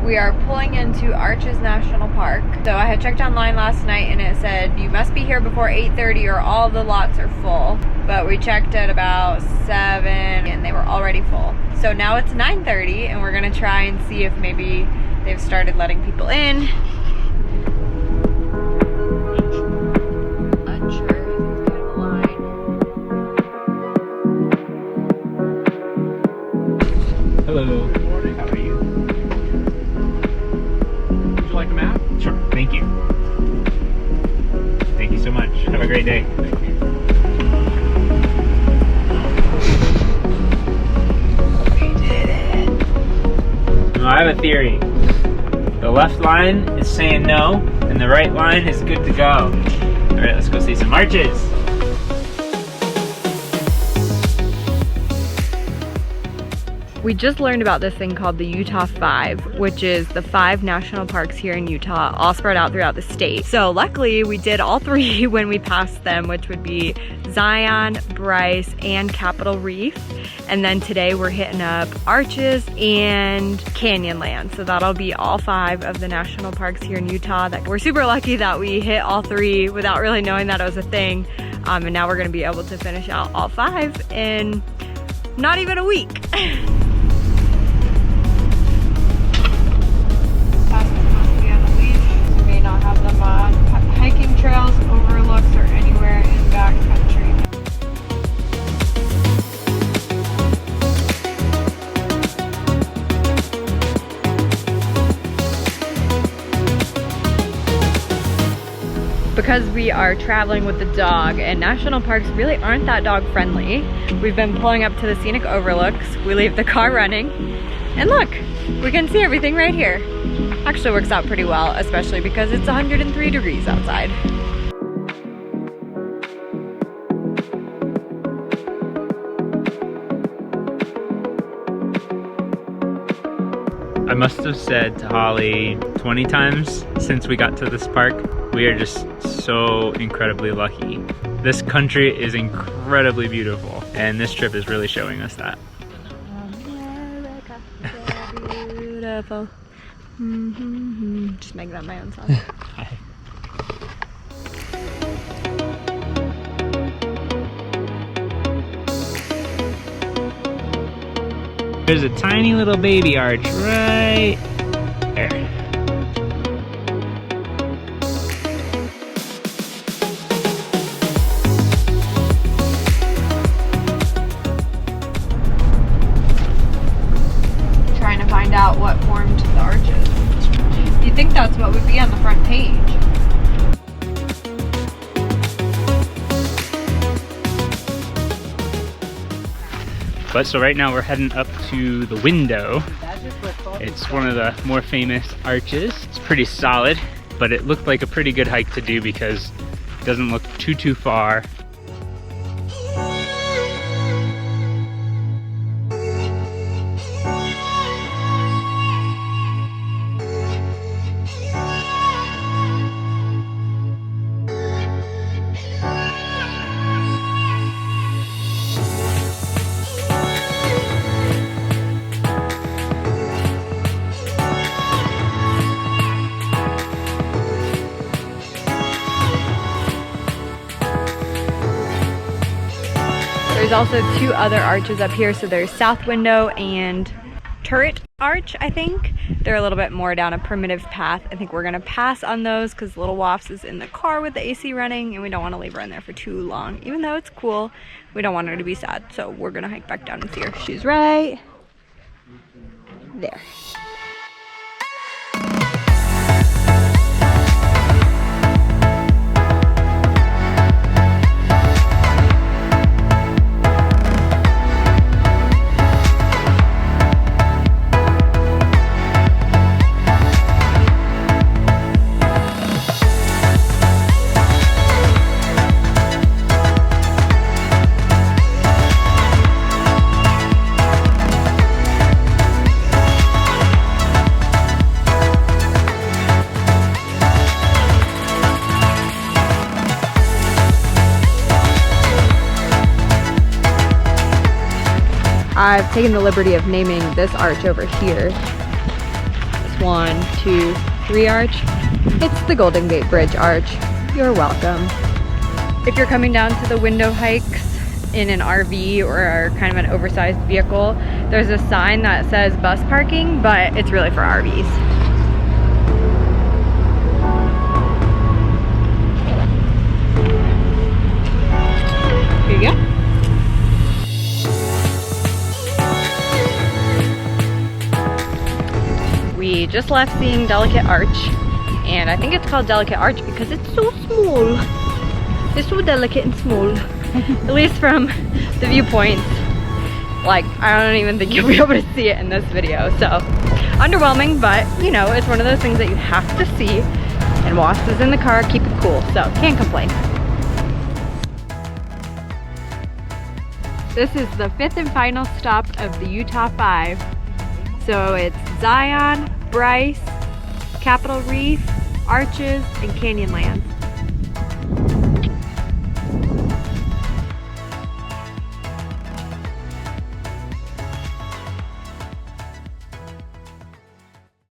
We are pulling into Arches National Park. So I had checked online last night and it said you must be here before 8:30 or all the lots are full. But we checked at about 7 and they were already full. So now it's 9:30 and we're gonna try and see if maybe they've started letting people in. Hello. Good morning. How are you? Would you like a map? Sure. Thank you. Thank you so much. Have a great day. Thank you. We did it. I have a theory. The left line is saying no, and the right line is good to go. All right, let's go see some arches. We just learned about this thing called the Utah 5, which is the 5 national parks here in Utah, all spread out throughout the state. So luckily we did all 3 when we passed them, which would be Zion, Bryce, and Capitol Reef. And then today we're hitting up Arches and Canyonland. So that'll be all 5 of the national parks here in Utah. We're super lucky that we hit all 3 without really knowing that it was a thing. And now we're gonna be able to finish out all 5 in not even a week. Not have them on hiking trails, overlooks, or anywhere in backcountry. Because we are traveling with the dog and national parks really aren't that dog friendly, we've been pulling up to the scenic overlooks. We leave the car running and look, we can see everything right here. Actually works out pretty well, especially because it's 103 degrees outside. I must have said to Holly 20 times since we got to this park, we are just so incredibly lucky. This country is incredibly beautiful, and this trip is really showing us that. America, beautiful. Just making up my own song. There's a tiny little baby arch right there. Trying to find out what formed the arches. You'd think that's what would be on the front page. But so right now we're heading up to the window. It's one of the more famous arches. It's pretty solid, but it looked like a pretty good hike to do because it doesn't look too far. There's also 2 other arches up here. So there's South Window and Turret Arch, I think. They're a little bit more down a primitive path. I think we're gonna pass on those because Little Woffs is in the car with the AC running and we don't want to leave her in there for too long. Even though it's cool, we don't want her to be sad. So we're gonna hike back down and see her. She's right there. I've taken the liberty of naming this arch over here. This 1, 2, 3 arch. It's the Golden Gate Bridge arch. You're welcome. If you're coming down to the window hikes in an RV or kind of an oversized vehicle, there's a sign that says bus parking, but it's really for RVs. Here you go. We just left seeing Delicate Arch, and I think it's called Delicate Arch because it's so small. It's so delicate and small. At least from the viewpoints. Like, I don't even think you'll be able to see it in this video. So, underwhelming, but you know, it's one of those things that you have to see. And Wasp is in the car, keep it cool, so can't complain. This is the 5th and final stop of the Utah 5. So it's Zion, Bryce, Capitol Reef, Arches, and Canyonlands.